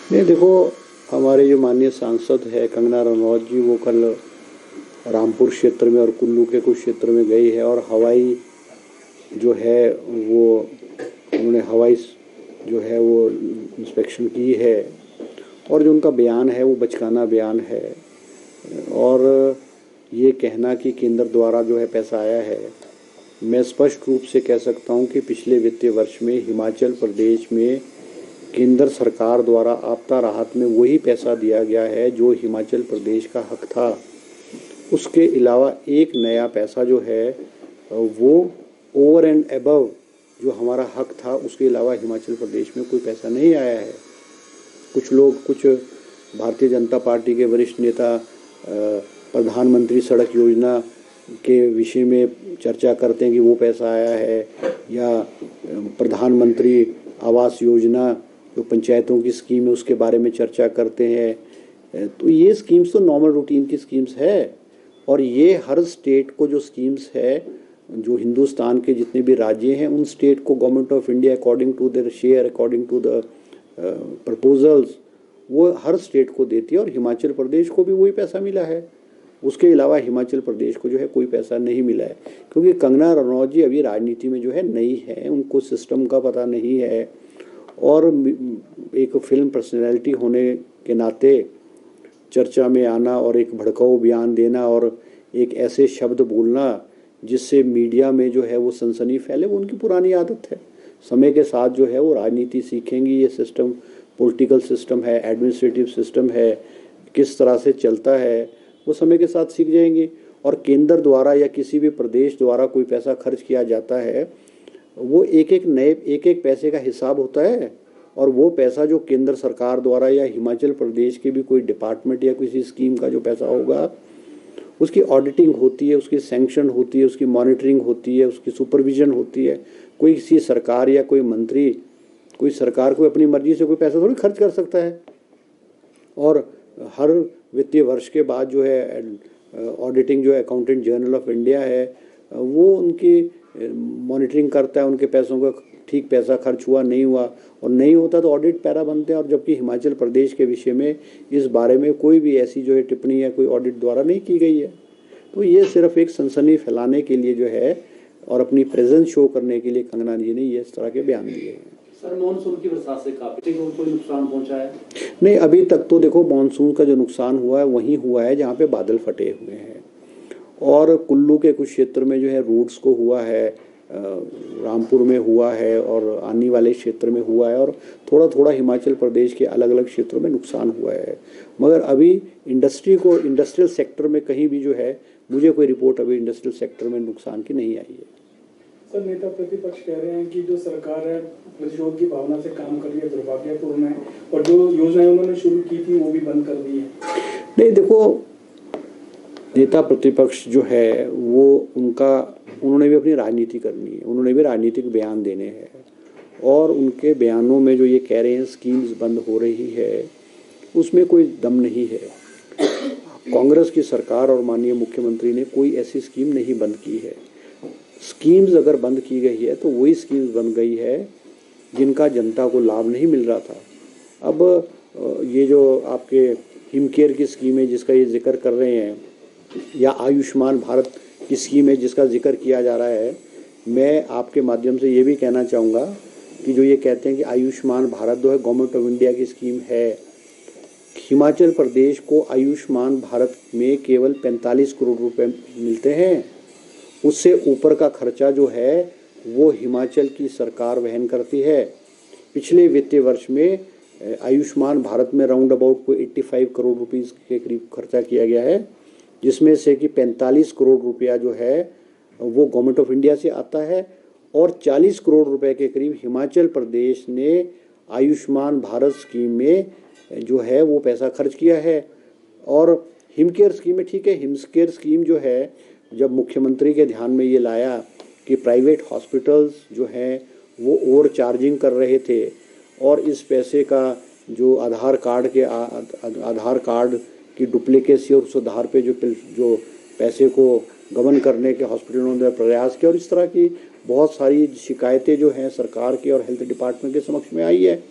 नहीं देखो, हमारे जो माननीय सांसद है कंगना रनौत जी, वो कल रामपुर क्षेत्र में और कुल्लू के कुछ क्षेत्र में गई है और हवाई जो है वो उन्होंने हवाई जो है वो इंस्पेक्शन की है। और जो उनका बयान है वो बचकाना बयान है। और ये कहना कि केंद्र द्वारा जो है पैसा आया है, मैं स्पष्ट रूप से कह सकता हूँ कि पिछले वित्तीय वर्ष में हिमाचल प्रदेश में केंद्र सरकार द्वारा आपदा राहत में वही पैसा दिया गया है जो हिमाचल प्रदेश का हक था। उसके अलावा एक नया पैसा जो है वो ओवर एंड एबव जो हमारा हक था उसके अलावा हिमाचल प्रदेश में कोई पैसा नहीं आया है। कुछ लोग, कुछ भारतीय जनता पार्टी के वरिष्ठ नेता प्रधानमंत्री सड़क योजना के विषय में चर्चा करते हैं कि वो पैसा आया है, या प्रधानमंत्री आवास योजना जो पंचायतों की स्कीम है उसके बारे में चर्चा करते हैं। तो ये स्कीम्स तो नॉर्मल रूटीन की स्कीम्स है और ये हर स्टेट को जो स्कीम्स है, जो हिंदुस्तान के जितने भी राज्य हैं उन स्टेट को government of India according to their share, according to the proposals, वो हर स्टेट को देती है। और हिमाचल प्रदेश को भी वही पैसा मिला है। उसके अलावा हिमाचल प्रदेश को जो है कोई पैसा नहीं मिला है, क्योंकि कंगना रनौत जी अभी राजनीति में जो है नई है, उनको सिस्टम का पता नहीं है। और एक फिल्म पर्सनैलिटी होने के नाते चर्चा में आना और एक भड़काऊ बयान देना और एक ऐसे शब्द बोलना जिससे मीडिया में जो है वो सनसनी फैले, वो उनकी पुरानी आदत है। समय के साथ जो है वो राजनीति सीखेंगी। ये सिस्टम पॉलिटिकल सिस्टम है, एडमिनिस्ट्रेटिव सिस्टम है, किस तरह से चलता है वो समय के साथ सीख जाएंगे। और केंद्र द्वारा या किसी भी प्रदेश द्वारा कोई पैसा खर्च किया जाता है, वो एक एक पैसे का हिसाब होता है। और वो पैसा जो केंद्र सरकार द्वारा या हिमाचल प्रदेश के भी कोई डिपार्टमेंट या किसी स्कीम का जो पैसा होगा, उसकी ऑडिटिंग होती है, उसकी सैंक्शन होती है, उसकी मॉनिटरिंग होती है, उसकी सुपरविजन होती है। कोई किसी सरकार या कोई मंत्री, कोई सरकार को अपनी मर्जी से कोई पैसा थोड़ी खर्च कर सकता है। और हर वित्तीय वर्ष के बाद जो है ऑडिटिंग जो है अकाउंटेंट जनरल ऑफ इंडिया है वो उनकी मॉनिटरिंग करता है, उनके पैसों का ठीक पैसा खर्च हुआ नहीं हुआ, और नहीं होता तो ऑडिट पैरा बनते हैं। और जबकि हिमाचल प्रदेश के विषय में इस बारे में कोई भी ऐसी जो है टिप्पणी या कोई ऑडिट द्वारा नहीं की गई है। तो ये सिर्फ एक सनसनी फैलाने के लिए जो है और अपनी प्रेजेंस शो करने के लिए कंगना जी ने ये इस तरह के बयान दिए हैं। सर, मानसून की बरसात से काफी को कोई नुकसान पहुंचा है? नहीं, अभी तक तो देखो मानसून का जो नुकसान हुआ है वही हुआ है जहाँ पे बादल फटे हुए हैं। और कुल्लू के कुछ क्षेत्र में जो है रोड्स को हुआ है, रामपुर में हुआ है और आने वाले क्षेत्र में हुआ है, और थोड़ा थोड़ा हिमाचल प्रदेश के अलग अलग क्षेत्रों में नुकसान हुआ है। मगर अभी इंडस्ट्रियल सेक्टर में कहीं भी जो है मुझे कोई रिपोर्ट अभी इंडस्ट्रियल सेक्टर में नुकसान की नहीं आई है। सर, नेता प्रतिपक्ष कह रहे हैं कि जो सरकार है प्रतिशोध की भावना से काम कर रही है, दुर्भाग्यपूर्ण है, और जो योजनाएं उन्होंने शुरू की थी वो भी बंद कर दी है। नहीं देखो, नेता प्रतिपक्ष जो है वो उन्होंने भी अपनी राजनीति करनी है, उन्होंने भी राजनीतिक बयान देने हैं। और उनके बयानों में जो ये कह रहे हैं स्कीम्स बंद हो रही है, उसमें कोई दम नहीं है। कांग्रेस की सरकार और माननीय मुख्यमंत्री ने कोई ऐसी स्कीम नहीं बंद की है। स्कीम्स अगर बंद की गई है तो वही स्कीम्स बंद गई है जिनका जनता को लाभ नहीं मिल रहा था। अब ये जो आपके हिमकेयर की स्कीम है जिसका ये जिक्र कर रहे हैं, या आयुष्मान भारत की स्कीम है जिसका जिक्र किया जा रहा है, मैं आपके माध्यम से ये भी कहना चाहूँगा कि जो ये कहते हैं कि आयुष्मान भारत जो है गवर्नमेंट ऑफ इंडिया की स्कीम है, हिमाचल प्रदेश को आयुष्मान भारत में केवल 45 करोड़ रुपए मिलते हैं। उससे ऊपर का खर्चा जो है वो हिमाचल की सरकार वहन करती है। पिछले वित्तीय वर्ष में आयुष्मान भारत में राउंड अबाउट को 85 करोड़ रुपीस के करीब खर्चा किया गया है, जिसमें से कि 45 करोड़ रुपया जो है वो गवर्नमेंट ऑफ इंडिया से आता है और 40 करोड़ रुपए के करीब हिमाचल प्रदेश ने आयुष्मान भारत स्कीम में जो है वो पैसा खर्च किया है। और हिमकेयर स्कीम में ठीक है, हिमकेयर स्कीम जो है जब मुख्यमंत्री के ध्यान में ये लाया कि प्राइवेट हॉस्पिटल्स जो हैं वो ओवर चार्जिंग कर रहे थे और इस पैसे का जो आधार कार्ड की डुप्लीकेसी और उस आधार पे जो पैसे को गबन करने के हॉस्पिटलों ने प्रयास किया, और इस तरह की बहुत सारी शिकायतें जो हैं सरकार की और हेल्थ डिपार्टमेंट के समक्ष में आई है।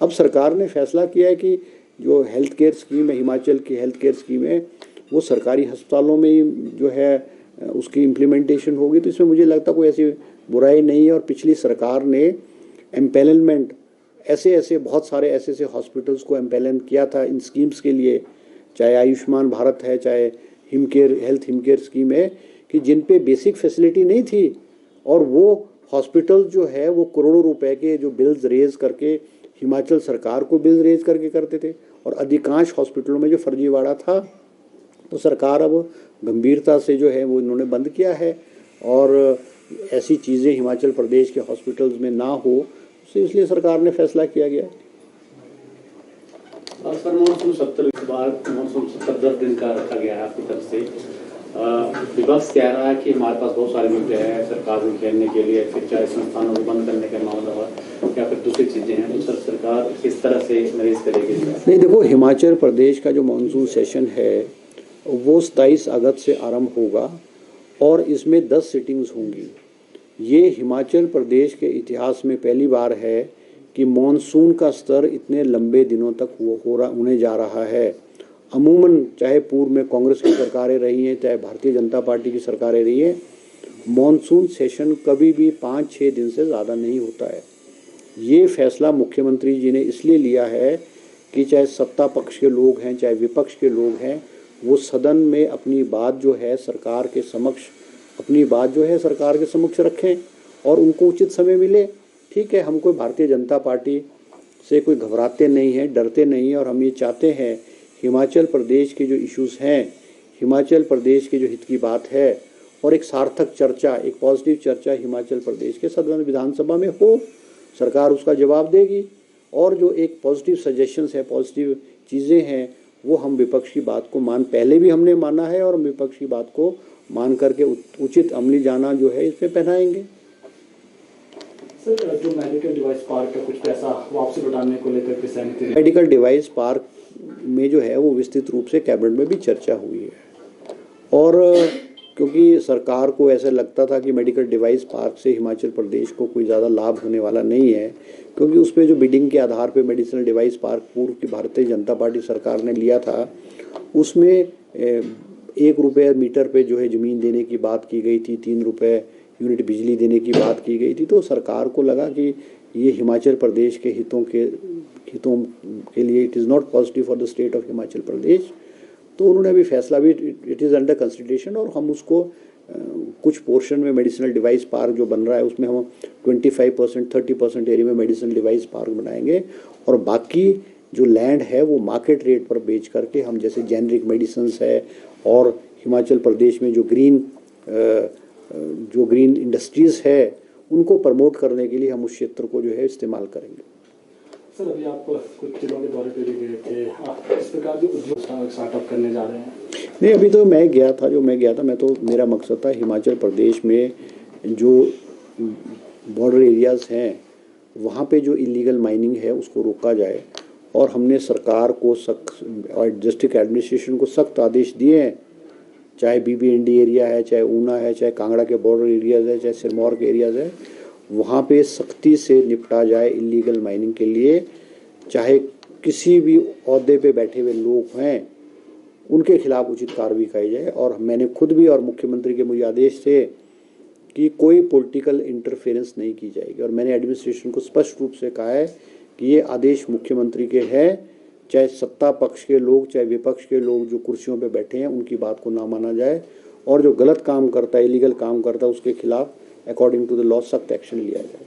अब सरकार ने फैसला किया है कि जो हेल्थ केयर स्कीम है, हिमाचल की हेल्थ केयर स्कीम है, वो सरकारी अस्पतालों में ही जो है उसकी इम्प्लीमेंटेशन होगी। तो इसमें मुझे लगता कोई ऐसी बुराई नहीं है। और पिछली सरकार ने एम्पेनलमेंट ऐसे बहुत सारे ऐसे हॉस्पिटल्स को एम्पेनल किया था इन स्कीम्स के लिए, चाहे आयुष्मान भारत है, चाहे हेल्थ हिम केयर स्कीम है, कि जिन पे बेसिक फैसिलिटी नहीं थी, और वो हॉस्पिटल जो है वो करोड़ों रुपए के जो बिल्स रेज करके हिमाचल सरकार को बिल रेज करके करते थे। और अधिकांश हॉस्पिटलों में जो फर्जीवाड़ा था, तो सरकार अब गंभीरता से जो है वो इन्होंने बंद किया है, और ऐसी चीज़ें हिमाचल प्रदेश के हॉस्पिटल्स में ना हो, इसलिए सरकार ने फैसला किया गया है। सर, मानसून 70 के बाद मानसून 70 दिन का रखा गया है आपकी तरफ से। विपक्ष कह रहा है कि हमारे पास बहुत सारे मुद्दे हैं सरकार में खेलने के लिए, शिक्षा संस्थानों को बंद करने का मामला हुआ या फिर दूसरी चीजें हैं, तो सर सरकार किस तरह से नरेश करेगी? नहीं, देखो, हिमाचल प्रदेश का जो मानसून सेशन है वो 27 अगस्त से आरंभ होगा और इसमें 10 सिटिंग्स होंगी। ये हिमाचल प्रदेश के इतिहास में पहली बार है कि मॉनसून का स्तर इतने लंबे दिनों तक होने जा रहा है। अमूमन चाहे पूर्व में कांग्रेस की सरकारें रही हैं, चाहे भारतीय जनता पार्टी की सरकारें रही हैं, मॉनसून सेशन कभी भी 5-6 दिन से ज़्यादा नहीं होता है। ये फैसला मुख्यमंत्री जी ने इसलिए लिया है कि चाहे सत्ता पक्ष के लोग हैं, चाहे विपक्ष के लोग हैं, वो सदन में अपनी बात जो है सरकार के समक्ष रखें और उनको उचित समय मिले। ठीक है, हम कोई भारतीय जनता पार्टी से कोई घबराते नहीं हैं, डरते नहीं हैं, और हम ये चाहते हैं हिमाचल प्रदेश के जो इश्यूज़ हैं, हिमाचल प्रदेश के जो हित की बात है, और एक सार्थक चर्चा, एक पॉजिटिव चर्चा हिमाचल प्रदेश के सदन विधानसभा में हो, सरकार उसका जवाब देगी। और जो एक पॉजिटिव सजेशंस है, पॉजिटिव चीज़ें हैं, वो हम विपक्ष की बात को पहले भी हमने माना है, और हम विपक्ष की बात को मान करके उचित अमली जाना जो है इसमें पहनाएंगे। सर, जो मेडिकल डिवाइस पार्क का कुछ पैसा वापसी लौटाने को लेकर के सहमति, मेडिकल डिवाइस पार्क में जो है वो विस्तृत रूप से कैबिनेट में भी चर्चा हुई है, और क्योंकि सरकार को ऐसा लगता था कि मेडिकल डिवाइस पार्क से हिमाचल प्रदेश को कोई ज़्यादा लाभ होने वाला नहीं है, क्योंकि उस पर जो बिडिंग के आधार पे मेडिसिनल डिवाइस पार्क पूर्व की भारतीय जनता पार्टी सरकार ने लिया था, उसमें 1 रुपये मीटर पे जो है ज़मीन देने की बात की गई थी, 3 रुपये यूनिट बिजली देने की बात की गई थी। तो सरकार को लगा कि ये हिमाचल प्रदेश के हितों के लिए it is not positive for the state of Himachal Pradesh. तो उन्होंने अभी फैसला भी, इट इज़ अंडर कंसिडरेशन, और हम उसको कुछ पोर्शन में मेडिसिनल डिवाइस पार्क जो बन रहा है उसमें हम 25%, 30% एरिया में मेडिसिनल डिवाइस पार्क बनाएंगे, और बाकी जो लैंड है वो मार्केट रेट पर बेच करके हम, जैसे जेनरिक मेडिसिन्स है और हिमाचल प्रदेश में जो ग्रीन इंडस्ट्रीज़ है उनको प्रमोट करने के लिए हम उस क्षेत्र को जो है इस्तेमाल करेंगे। सर, अभी आप कुछ जिलों के दौरे पे गए थे, इस प्रकार के उद्योग स्टार्टअप करने जा रहे हैं? नहीं, अभी तो मैं गया था, मेरा मकसद था हिमाचल प्रदेश में जो बॉर्डर एरियाज़ हैं वहाँ पे जो इलीगल माइनिंग है उसको रोका जाए, और हमने सरकार को और डिस्ट्रिक्ट एडमिनिस्ट्रेशन को सख्त आदेश दिए हैं, चाहे BBND एरिया है, चाहे ऊना है, चाहे कांगड़ा के बॉर्डर एरियाज़ है, चाहे सिरमौर के एरियाज़ है, वहाँ पे सख्ती से निपटा जाए इलीगल माइनिंग के लिए। चाहे किसी भी ओहदे पे बैठे हुए लोग हैं उनके खिलाफ उचित कार्रवाई की जाए। और मैंने खुद भी, और मुख्यमंत्री के मुझे आदेश थे कि कोई पॉलिटिकल इंटरफेरेंस नहीं की जाएगी, और मैंने एडमिनिस्ट्रेशन को स्पष्ट रूप से कहा है कि ये आदेश मुख्यमंत्री के हैं, चाहे सत्ता पक्ष के लोग चाहे विपक्ष के लोग जो कुर्सियों पे बैठे हैं उनकी बात को ना माना जाए, और जो गलत काम करता है, इलीगल काम करता है, उसके खिलाफ अकॉर्डिंग टू द लॉ सख्त एक्शन लिया जाए।